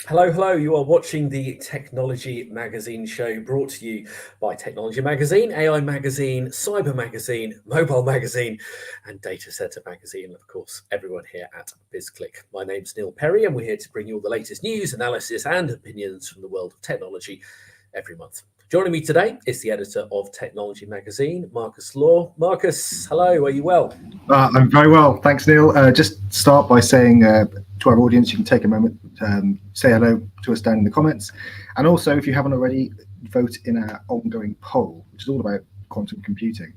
Hello, hello. You are watching the Technology Magazine show brought to you by Technology Magazine, AI Magazine, Cyber Magazine, Mobile Magazine, and Data Center Magazine. And of course, everyone here at BizClik. My name's Neil Perry, and we're here to bring you all the latest news, analysis, and opinions from the world of technology every month. Joining me today is the editor of Technology Magazine, Marcus Law. Marcus, hello. Are you well? I'm very well, thanks, Neil. Just start by saying to our audience, you can take a moment, say hello to us down in the comments, and also, if you haven't already, vote in our ongoing poll, which is all about quantum computing.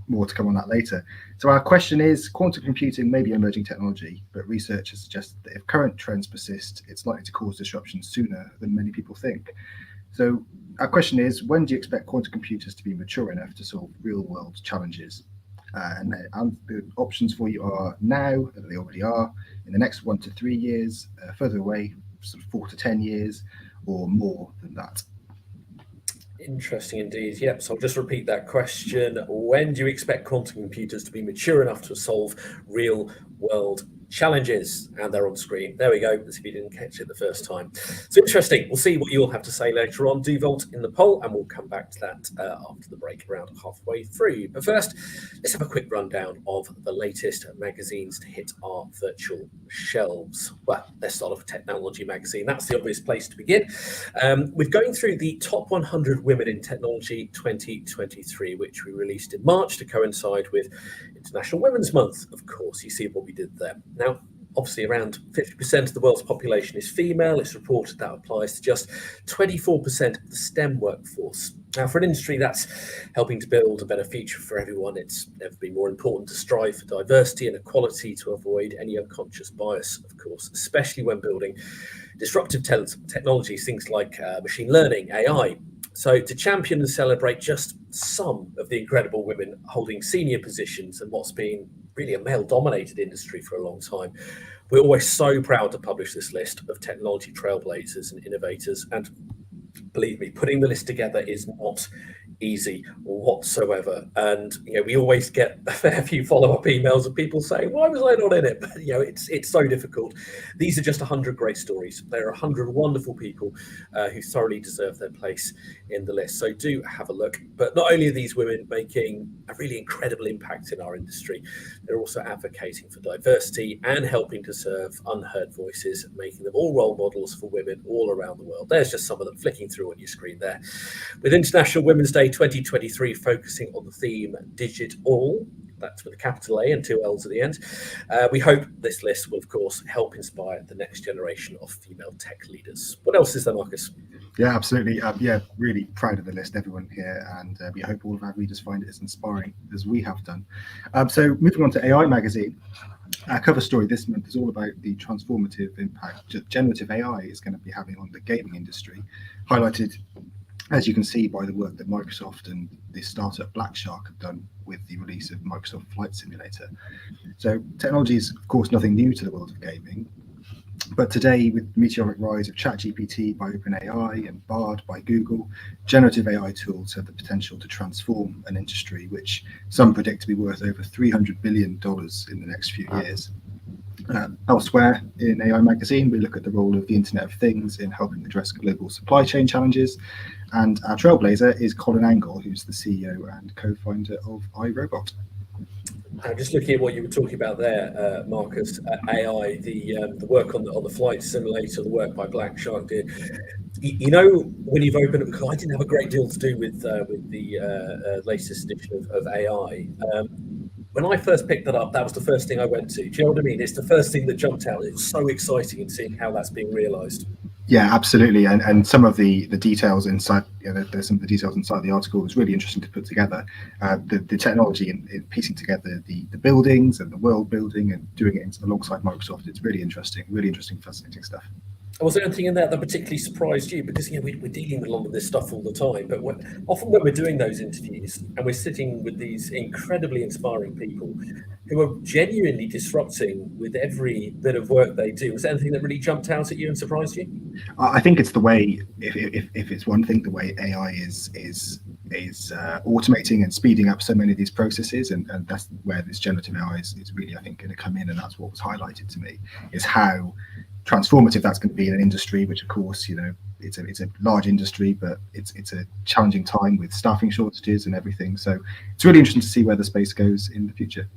More to come on that later. So our question is, quantum computing may be emerging technology, but researchers suggest that if current trends persist, it's likely to cause disruption sooner than many people think. So our question is, when do you expect quantum computers to be mature enough to solve real-world challenges? And the options for you are now, that they already are, in the next 1 to 3 years, further away, sort of 4 to 10 years, or more than that. Interesting indeed. Yep. So I'll just repeat that question. When do you expect quantum computers to be mature enough to solve real world challenges? And they're on screen. There we go. As if you didn't catch it the first time. So interesting. We'll see what you'll have to say later on. Do vote in the poll, and we'll come back to that after the break, around halfway through. But first, let's have a quick rundown of the latest magazines to hit our virtual shelves. Well, let's start off with Technology Magazine. That's the obvious place to begin. We're going through the top 100 women in technology 2023, which we released in March to coincide with International Women's Month. Of course, you see what we did there. Now, obviously, around 50% of the world's population is female. It's reported that applies to just 24% of the STEM workforce. Now, for an industry that's helping to build a better future for everyone, it's never been more important to strive for diversity and equality to avoid any unconscious bias, of course, especially when building disruptive technologies, things like machine learning, AI. So to champion and celebrate just some of the incredible women holding senior positions in what's been really a male-dominated industry for a long time, we're always so proud to publish this list of technology trailblazers and innovators. And believe me, putting the list together is not easy whatsoever. And we always get a fair few follow-up emails of people saying, "Why was I not in it?" But it's so difficult. These are just 100 great stories. There are 100 wonderful people who thoroughly deserve their place in the list. So do have a look. But not only are these women making a really incredible impact in our industry, they're also advocating for diversity and helping to serve unheard voices, making them all role models for women all around the world. There's just some of them flicking through on your screen there. With International Women's Day 2023 focusing on the theme Digit All, that's with a capital A and 2 L's at the end. We hope this list will, of course, help inspire the next generation of female tech leaders. What else is there, Marcus? Yeah, absolutely. Really proud of the list, everyone here, and we hope all of our readers find it as inspiring as we have done. So moving on to AI Magazine. Our cover story this month is all about the transformative impact generative AI is going to be having on the gaming industry, highlighted, as you can see, by the work that Microsoft and the startup Black Shark have done with the release of Microsoft Flight Simulator. So technology is, of course, nothing new to the world of gaming. But today, with the meteoric rise of ChatGPT by OpenAI and Bard by Google, generative AI tools have the potential to transform an industry which some predict to be worth over $300 billion in the next few years. Elsewhere in AI Magazine, we look at the role of the Internet of Things in helping address global supply chain challenges. And our trailblazer is Colin Angle, who's the CEO and co-founder of iRobot. Just looking at what you were talking about there, Marcus, AI, the work on the flight simulator, the work by Black Shark did. When you've opened it, because I didn't have a great deal to do with the latest edition of AI. When I first picked that up, that was the first thing I went to. Do you know what I mean? It's the first thing that jumped out. It was so exciting in seeing how that's being realised. Yeah, absolutely, and some of the details inside, there's some of the details inside the article was really interesting to put together. The technology in piecing together the buildings and the world building and doing it alongside Microsoft, it's really interesting, fascinating stuff. Was there anything in there that particularly surprised you? Because we're dealing with a lot of this stuff all the time, but often when we're doing those interviews and we're sitting with these incredibly inspiring people who are genuinely disrupting with every bit of work they do, was there anything that really jumped out at you and surprised you? I think it's the way, if it's one thing, the way AI is automating and speeding up so many of these processes, and that's where this generative AI is really, I think, going to come in. And that's what was highlighted to me, is how transformative that's going to be in an industry which, of course, it's a large industry, but it's a challenging time with staffing shortages and everything. So it's really interesting to see where the space goes in the future.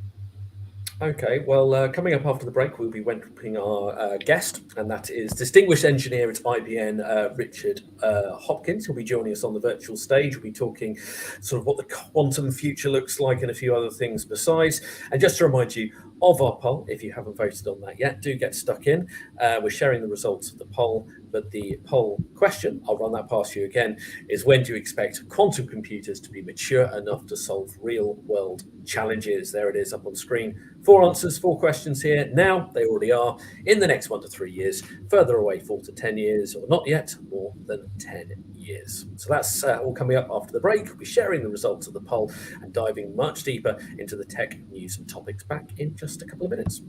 Okay, well, coming up after the break, we'll be welcoming our guest, and that is distinguished engineer at IBM, Richard Hopkins. He'll be joining us on the virtual stage. We'll be talking sort of what the quantum future looks like and a few other things besides. And just to remind you of our poll, if you haven't voted on that yet, do get stuck in. We're sharing the results of the poll, but the poll question, I'll run that past you again, is when do you expect quantum computers to be mature enough to solve real-world challenges? There it is up on screen. 4 answers, 4 questions here. Now, they already are. In the next 1 to 3 years, further away 4 to 10 years, or not yet, more than 10 years. So that's all coming up after the break. We'll be sharing the results of the poll and diving much deeper into the tech news and topics back in just a couple of minutes.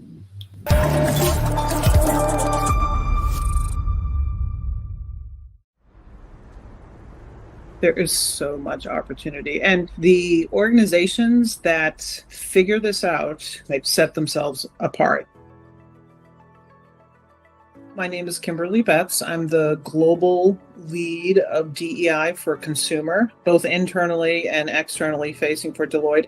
There is so much opportunity, and the organizations that figure this out, they've set themselves apart. My name is Kimberly Betts. I'm the global lead of DEI for consumer, both internally and externally facing for Deloitte.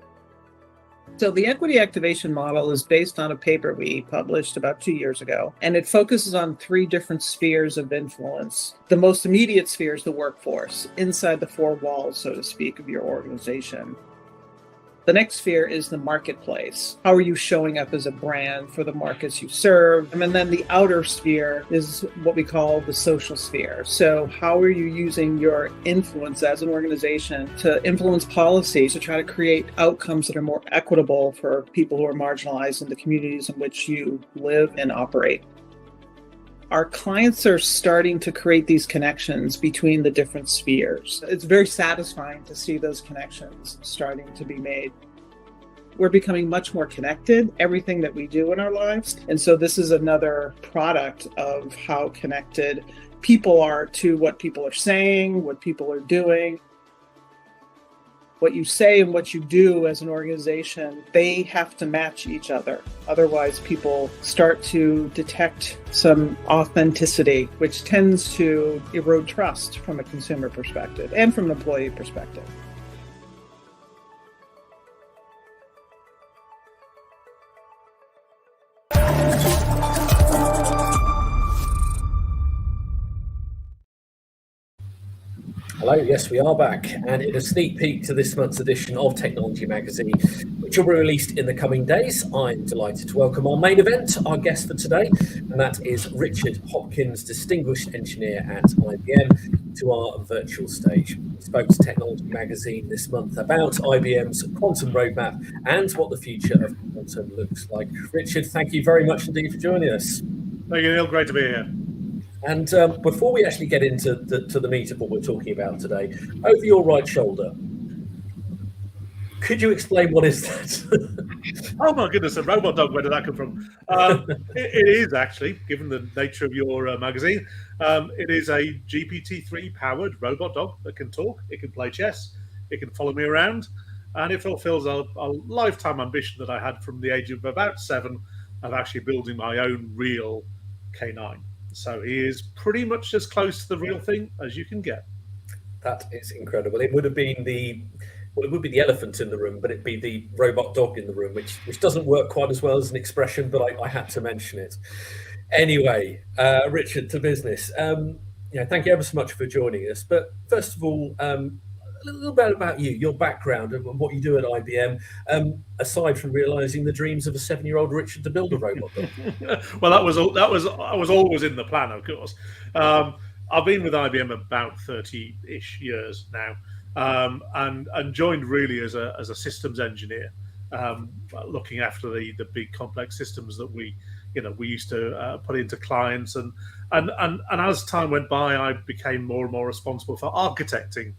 So the equity activation model is based on a paper we published about 2 years ago, and it focuses on 3 different spheres of influence. The most immediate sphere is the workforce, inside the 4 walls, so to speak, of your organization. The next sphere is the marketplace. How are you showing up as a brand for the markets you serve? And then the outer sphere is what we call the social sphere. So how are you using your influence as an organization to influence policy, to try to create outcomes that are more equitable for people who are marginalized in the communities in which you live and operate? Our clients are starting to create these connections between the different spheres. It's very satisfying to see those connections starting to be made. We're becoming much more connected, everything that we do in our lives. And so this is another product of how connected people are to what people are saying, what people are doing. What you say and what you do as an organization, they have to match each other. Otherwise, people start to detect some authenticity, which tends to erode trust from a consumer perspective and from an employee perspective. Hello, yes, we are back, and in a sneak peek to this month's edition of Technology Magazine, which will be released in the coming days, I'm delighted to welcome our main event, our guest for today, and that is Richard Hopkins, Distinguished Engineer at IBM, to our virtual stage. He spoke to Technology Magazine this month about IBM's quantum roadmap and what the future of quantum looks like. Richard, thank you very much indeed for joining us. Thank you, Neil. Great to be here. And before we actually get into the meat of what we're talking about today, over your right shoulder, could you explain what is that? Oh my goodness, a robot dog, where did that come from? It is actually, given the nature of your magazine, it is a GPT-3 powered robot dog that can talk, it can play chess, it can follow me around, and it fulfills a lifetime ambition that I had from the age of about 7 of actually building my own real K9. So he is pretty much as close to the real thing as you can get. That is incredible. It would have been it would be the elephant in the room, but it'd be the robot dog in the room, which doesn't work quite as well as an expression, but I had to mention it. Anyway, Richard, to business. Thank you ever so much for joining us. But first of all, a little bit about you, your background, and what you do at IBM, aside from realizing the dreams of a 7-year-old Richard to build a robot dog. Well, I was always in the plan, of course. I've been with IBM about 30-ish years now, and joined really as a systems engineer, looking after the big complex systems that we used to put into clients, and as time went by, I became more and more responsible for architecting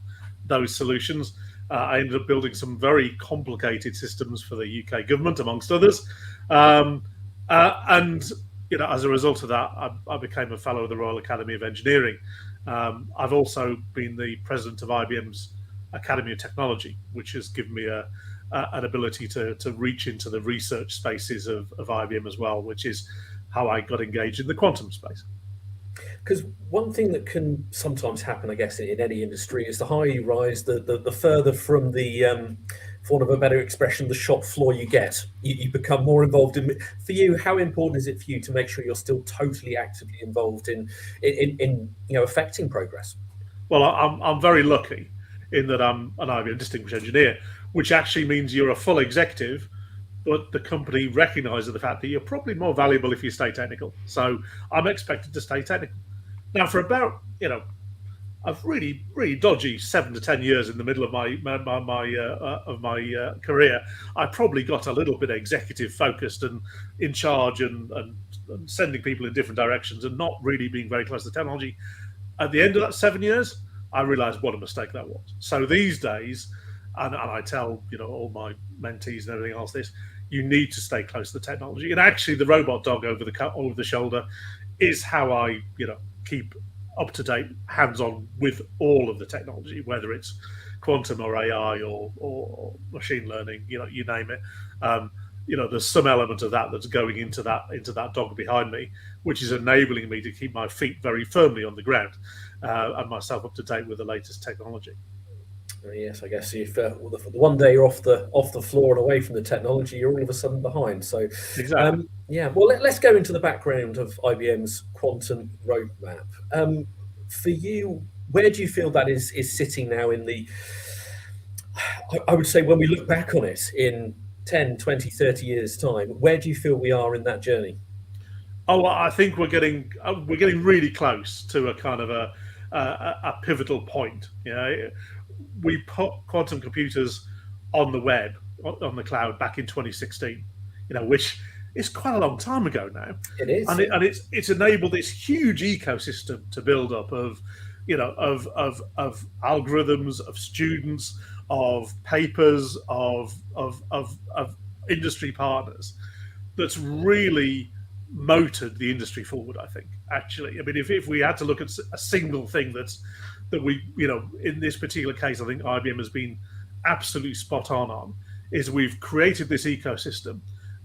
those solutions. I ended up building some very complicated systems for the UK government, amongst others. And as a result of that, I became a fellow of the Royal Academy of Engineering. I've also been the president of IBM's Academy of Technology, which has given me an ability to reach into the research spaces of IBM as well, which is how I got engaged in the quantum space. Because one thing that can sometimes happen, I guess, in any industry is the higher you rise, the further from the, for want of a better expression, the shop floor you get. You become more involved in. For you, how important is it for you to make sure you're still totally actively involved in affecting progress? Well, I'm very lucky in that I'm an IBM Distinguished Engineer, which actually means you're a full executive, but the company recognises the fact that you're probably more valuable if you stay technical. So I'm expected to stay technical. Now, for about a really dodgy 7 to 10 years in the middle of my career, I probably got a little bit executive focused and in charge and sending people in different directions and not really being very close to technology. At the end of that 7 years, I realised what a mistake that was. So these days, and I tell all my mentees and everything else this, you need to stay close to the technology. And actually, the robot dog over the shoulder is how I keep up to date, hands on with all of the technology, whether it's quantum or AI or machine learning, you name it. There's some element of that that's going into that dog behind me, which is enabling me to keep my feet very firmly on the ground and myself up to date with the latest technology. Yes, I guess if one day you're off the floor and away from the technology, you're all of a sudden behind. So, exactly. Well, let's go into the background of IBM's quantum roadmap. For you, where do you feel that is sitting now in the? I would say when we look back on it in 10, 20, 30 years' time, where do you feel we are in that journey? Oh, I think we're getting really close to a kind of a pivotal point. We put quantum computers on the web, on the cloud, back in 2016. Which is quite a long time ago now. It is, and it's enabled this huge ecosystem to build up of algorithms, of students, of papers, of industry partners. That's really motored the industry forward, I think. Actually, I mean, if we had to look at a single thing that we, in this particular case, I think IBM has been absolutely spot on, is we've created this ecosystem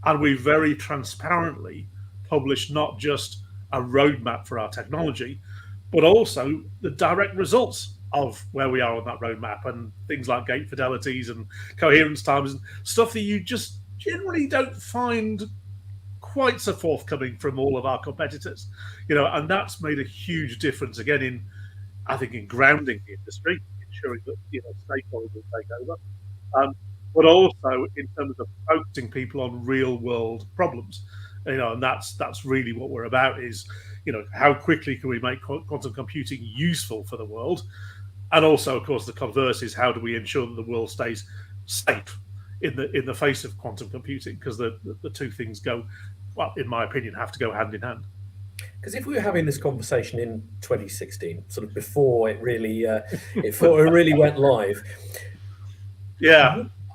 and we've very transparently published not just a roadmap for our technology, but also the direct results of where we are on that roadmap and things like gate fidelities and coherence times and stuff that you just generally don't find quite so forthcoming from all of our competitors, and that's made a huge difference again in grounding the industry, ensuring that stakeholders will take over, but also in terms of focusing people on real world problems, and that's really what we're about is how quickly can we make quantum computing useful for the world, and also of course the converse is how do we ensure that the world stays safe in the face of quantum computing, because the two things go, well, in my opinion, have to go hand in hand. Because if we were having this conversation in 2016, sort of before it really went live,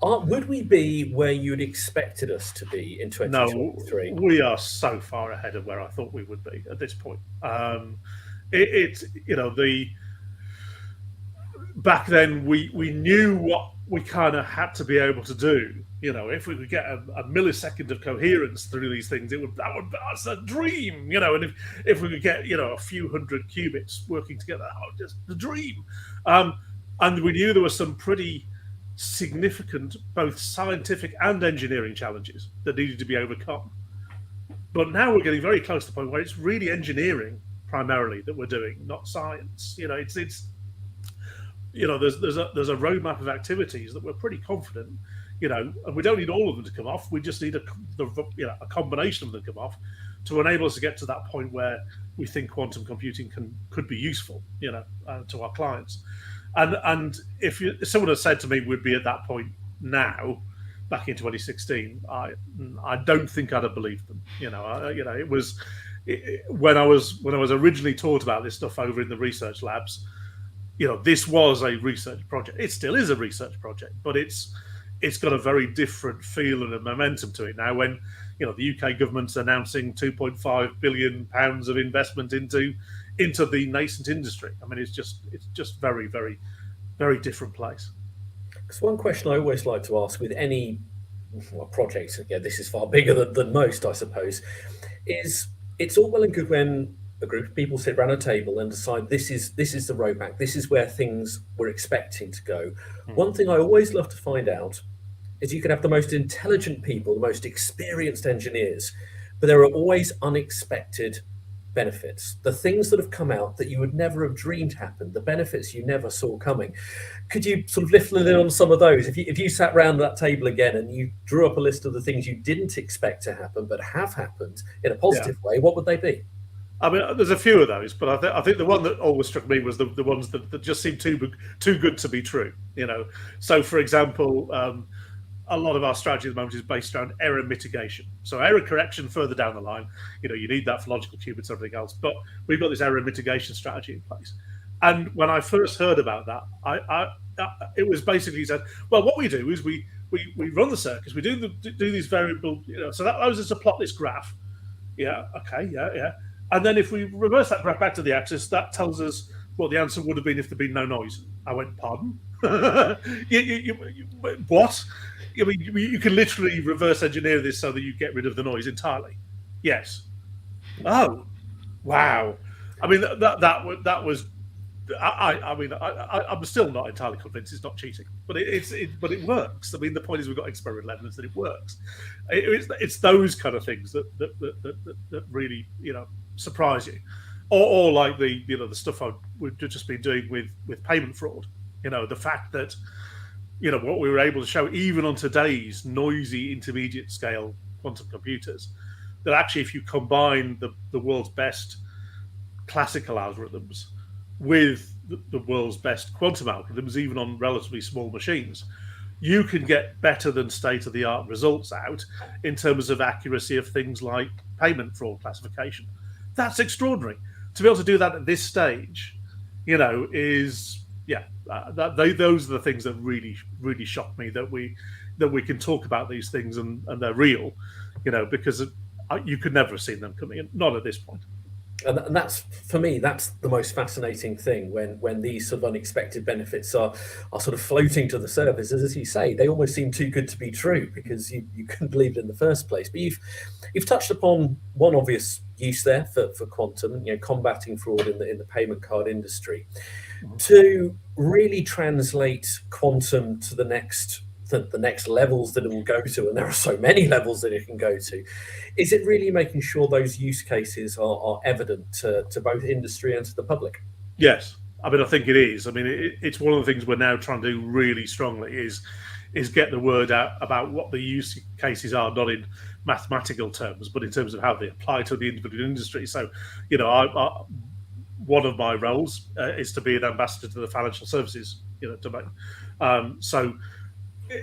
would we be where you'd expected us to be in 2023? No, we are so far ahead of where I thought we would be at this point. Back then we knew what we kind of had to be able to do. If we could get a millisecond of coherence through these things, that's a dream. And if we could get a few hundred qubits working together, just the dream. And we knew there were some pretty significant both scientific and engineering challenges that needed to be overcome. But now we're getting very close to the point where it's really engineering primarily that we're doing, not science. There's a roadmap of activities that we're pretty confident, and we don't need all of them to come off. We just need a combination of them to come off to enable us to get to that point where we think quantum computing could be useful, to our clients. And if someone had said to me we'd be at that point now, back in 2016, I don't think I'd have believed them. It was when I was originally taught about this stuff over in the research labs. This was a research project. It still is a research project, but it's got a very different feel and a momentum to it now. When the UK government's announcing £2.5 billion of investment into the nascent industry. I mean, it's just very, very, very different place. Because one question I always like to ask with any project, yeah, this is far bigger than most, I suppose, is it's all well and good when a group of people sit around a table and decide this is the roadmap, this is where things we're expecting to go. One thing I always love to find out is you can have the most intelligent people, the most experienced engineers, but there are always unexpected benefits, the things that have come out that you would never have dreamed happened, the benefits you never saw coming. Could you sort of lift the lid on some of those? If you sat around that table again and you drew up a list of the things you didn't expect to happen but have happened in a positive way, what would they be? I mean, there's a few of those, but I think the one that always struck me was the ones that just seemed too good to be true. So for example, a lot of our strategy at the moment is based around error mitigation. So error correction further down the line, you need that for logical qubits and everything else. But we've got this error mitigation strategy in place. And when I first heard about that, it was basically said, well, what we do is we run the circuits, we do these variable, so that allows us to plot this graph. Yeah, okay, yeah. And then if we reverse that graph back to the axis, that tells us what the answer would have been if there'd been no noise. I went, pardon? What? I mean, you can literally reverse engineer this so that you get rid of the noise entirely. Yes. Oh, wow. I mean, that was. I'm still not entirely convinced it's not cheating, but it works. I mean, the point is we've got experimental evidence that it works. It's those kind of things that really surprise you, or like the stuff we've just been doing with payment fraud. The fact that what we were able to show even on today's noisy intermediate scale quantum computers, that actually if you combine the world's best classical algorithms with the world's best quantum algorithms, even on relatively small machines, you can get better than state-of-the-art results out in terms of accuracy of things like payment fraud classification. That's extraordinary. To be able to do that at this stage, is those are the things that really, really shock me, that we can talk about these things and they're real, because you could never have seen them coming in, not at this point. And that's, for me, that's the most fascinating thing when these sort of unexpected benefits are sort of floating to the surface. As you say, they almost seem too good to be true because you couldn't believe it in the first place. But you've touched upon one obvious use there for quantum, combating fraud in the payment card industry. To really translate quantum to the next levels that it will go to, and there are so many levels that it can go to, is it really making sure those use cases are evident to both industry and to the public? Yes, I mean, I think it is. I mean, it's one of the things we're now trying to do really strongly is get the word out about what the use cases are, not in mathematical terms, but in terms of how they apply to the individual industry. So, one of my roles is to be an ambassador to the financial services domain. The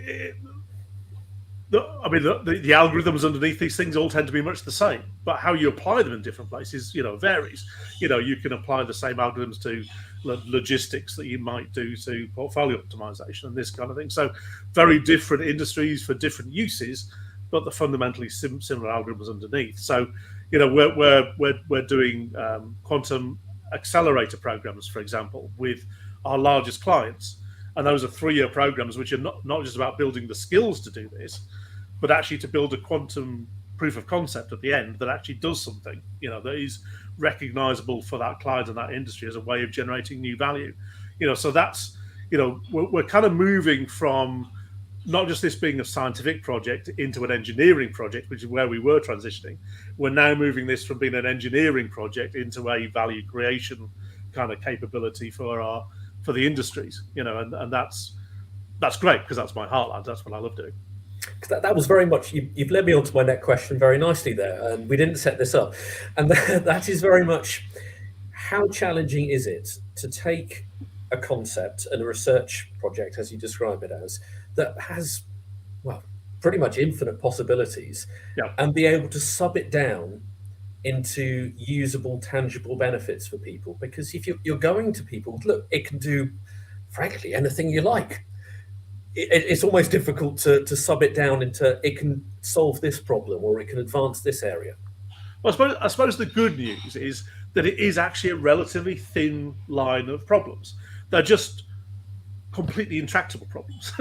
algorithms underneath these things all tend to be much the same, but how you apply them in different places, varies. You can apply the same algorithms to logistics that you might do to portfolio optimization and this kind of thing. So, very different industries for different uses, but the fundamentally similar algorithms underneath. So, we're doing quantum accelerator programs, for example, with our largest clients. And those are 3-year programs, which are not just about building the skills to do this, but actually to build a quantum proof of concept at the end that actually does something, that is recognizable for that client and that industry as a way of generating new value. So that's, we're kind of moving from not just this being a scientific project into an engineering project, which is where we were transitioning. We're now moving this from being an engineering project into a value creation kind of capability for the industries, and that's great because that's my heartland. That's what I love doing. That was very much, you've led me on to my next question very nicely there, and we didn't set this up. And that is very much, how challenging is it to take a concept and a research project, as you describe it as, that has, well, pretty much infinite possibilities, and be able to sub it down into usable, tangible benefits for people? Because if you're going to people, look, it can do, frankly, anything you like. It's almost difficult to sub it down into, it can solve this problem or it can advance this area. Well, I suppose the good news is that it is actually a relatively thin line of problems. They're just completely intractable problems.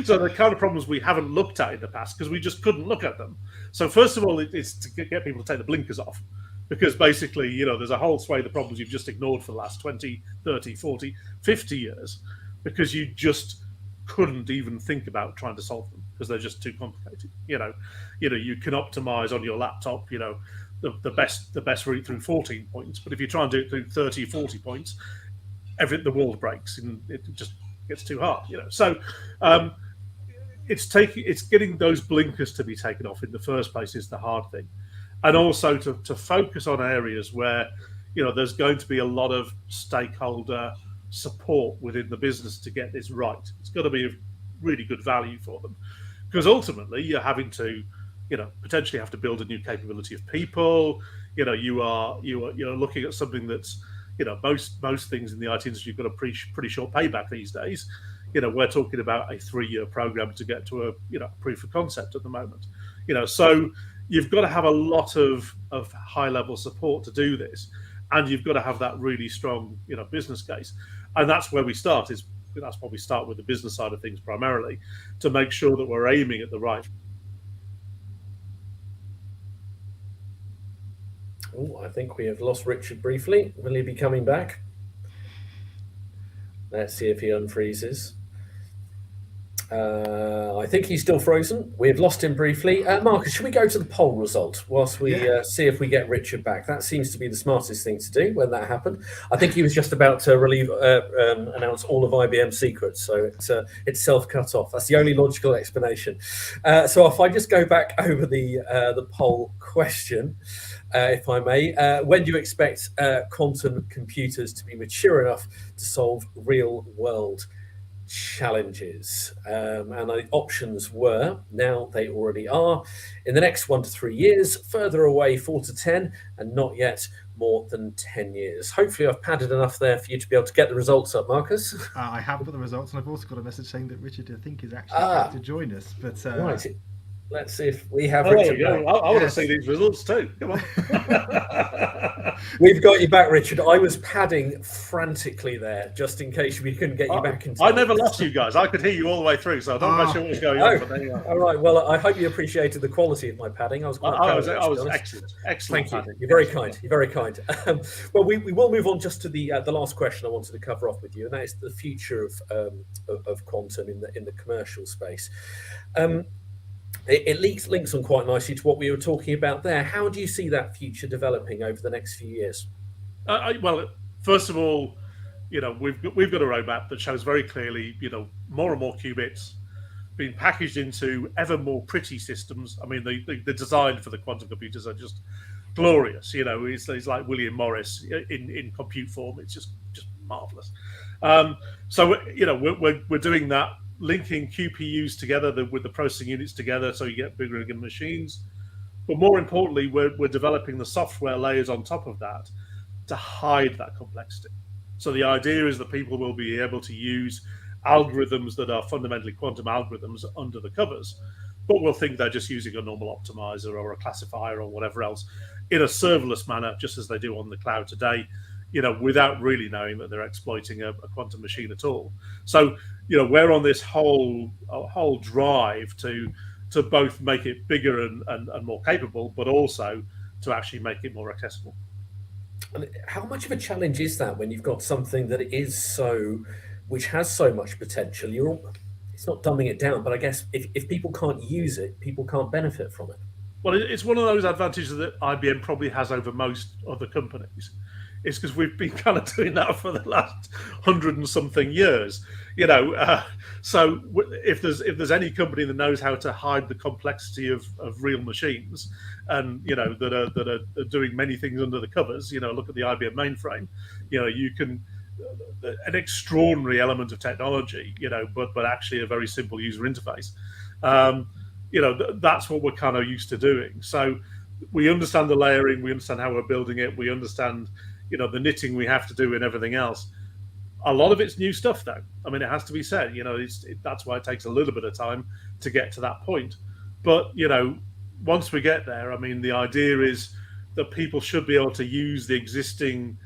So the kind of problems we haven't looked at in the past because we just couldn't look at them. So first of all, it's to get people to take the blinkers off, because basically, there's a whole swathe of problems you've just ignored for the last 20, 30, 40, 50 years because you just couldn't even think about trying to solve them because they're just too complicated. You can optimize on your laptop, the best route through 14 points, but if you try and do it through 30, 40 points, the world breaks and it just gets too hard. So it's getting those blinkers to be taken off in the first place is the hard thing, and also to focus on areas where there's going to be a lot of stakeholder support within the business to get this right. It's got to be of really good value for them, because ultimately you're having to potentially have to build a new capability of people. You're looking at something that's most things in the IT industry, you've got a pretty short payback these days. We're talking about a 3-year program to get to a proof of concept at the moment. So you've got to have a lot of high level support to do this, and you've got to have that really strong business case, and that's where we start. That's why we start with the business side of things primarily, to make sure that we're aiming at the right. Oh, I think we have lost Richard briefly. Will he be coming back? Let's see if he unfreezes. I think he's still frozen. We've lost him briefly. Marcus, should we go to the poll result whilst we see if we get Richard back? That seems to be the smartest thing to do when that happened. I think he was just about to announce all of IBM's secrets, so it's self-cut off. That's the only logical explanation. So if I just go back over the poll question, if I may, when do you expect quantum computers to be mature enough to solve real-world challenges? And the options were: now they already are, in the next 1 to 3 years, further away 4 to 10, and not yet more than 10 years. Hopefully I've padded enough there for you to be able to get the results up, Marcus. I have got the results, and I've also got a message saying that Richard, I think, is actually back to join us. But right, let's see if we have Richard. Richard back. I want to see these results too. Come on. We've got you back, Richard. I was padding frantically there just in case we couldn't get you back in time. I never lost you guys. I could hear you all the way through, so I'm not quite sure what was going on. But there you are. All right. Well, I hope you appreciated the quality of my padding. I was quite proud of it, I was excellent. Excellent. Thank you. You're very kind. You're very kind. Well, we will move on just to the last question I wanted to cover off with you, and that is the future of quantum in the commercial space. It links on quite nicely to what we were talking about there. How do you see that future developing over the next few years? Well, first of all, we've got a roadmap that shows very clearly, more and more qubits being packaged into ever more pretty systems. I mean, the design for the quantum computers are just glorious. It's like William Morris in compute form. It's just marvelous. So we're doing that, linking QPUs together with the processing units together, so you get bigger and bigger machines. But more importantly, we're developing the software layers on top of that to hide that complexity. So the idea is that people will be able to use algorithms that are fundamentally quantum algorithms under the covers, but will think they're just using a normal optimizer or a classifier or whatever else in a serverless manner, just as they do on the cloud today, without really knowing that they're exploiting a quantum machine at all. So, we're on this whole drive to both make it bigger and more capable, but also to actually make it more accessible. And how much of a challenge is that when you've got something that which has so much potential? It's not dumbing it down, but I guess if people can't use it, people can't benefit from it. Well, it's one of those advantages that IBM probably has over most other companies. It's because we've been kind of doing that for the last 100 and something years, So if there's any company that knows how to hide the complexity of real machines, and that are doing many things under the covers, look at the IBM mainframe. You can an extraordinary element of technology, but actually a very simple user interface. That's what we're kind of used to doing. So we understand the layering, we understand how we're building it, we understand the knitting we have to do and everything else. A lot of it's new stuff, though. I mean, it has to be said. That's why it takes a little bit of time to get to that point. But once we get there, I mean, the idea is that people should be able to use the existing,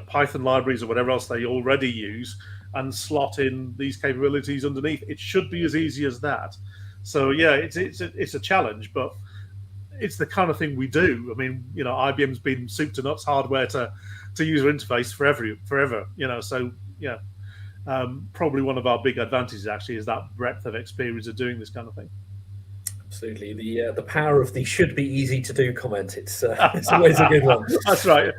Python libraries or whatever else they already use, and slot in these capabilities underneath. It should be as easy as that. So yeah, it's a challenge, but it's the kind of thing we do. I mean, IBM's been soup to nuts hardware to user interface forever. So yeah, probably one of our big advantages actually is that breadth of experience of doing this kind of thing. Absolutely, the power of the "should be easy to do" comment. It's always a good one. That's right.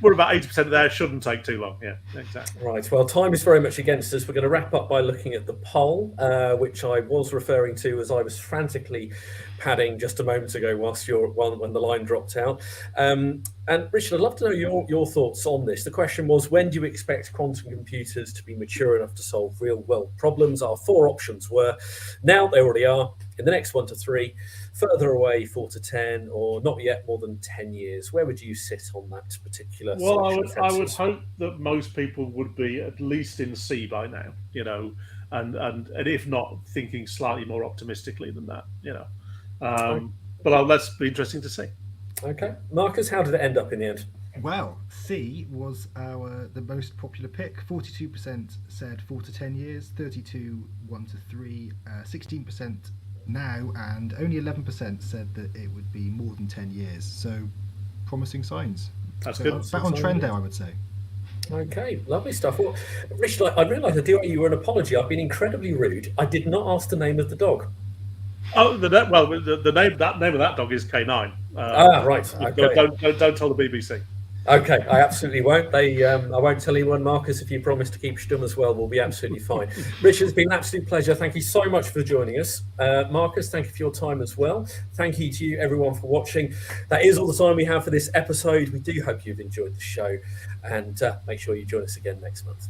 We're about 80% there. Shouldn't take too long. Yeah, exactly. Right. Well, time is very much against us. We're going to wrap up by looking at the poll, which I was referring to as I was frantically padding just a moment ago when the line dropped out. And Richard, I'd love to know your thoughts on this. The question was, when do you expect quantum computers to be mature enough to solve real world problems? Our 4 options were: now, they already are; in the next 1 to 3; further away, 4 to 10; or not yet, more than 10 years. Where would you sit on that particular? Well, I would hope that most people would be at least in C by now, and if not, thinking slightly more optimistically than that, But let's be interesting to see. Okay, Marcus, how did it end up in the end? Well, C was the most popular pick. 42% said 4 to 10 years, 32 1 to 3, 16% now, and only 11% said that it would be more than 10 years. So promising signs. That's good. Back on trend now, I would say. Okay, lovely stuff. Well, Richard, I realised I do owe you an apology. I've been incredibly rude. I did not ask the name of the dog. Oh, the name of that dog is K9. Right. Okay. Don't tell the BBC. Okay, I absolutely won't. I won't tell anyone. Marcus, if you promise to keep stum as well, we'll be absolutely fine. Richard, it's been an absolute pleasure. Thank you so much for joining us. Marcus, thank you for your time as well. Thank you to you, everyone, for watching. That is all the time we have for this episode. We do hope you've enjoyed the show, and make sure you join us again next month.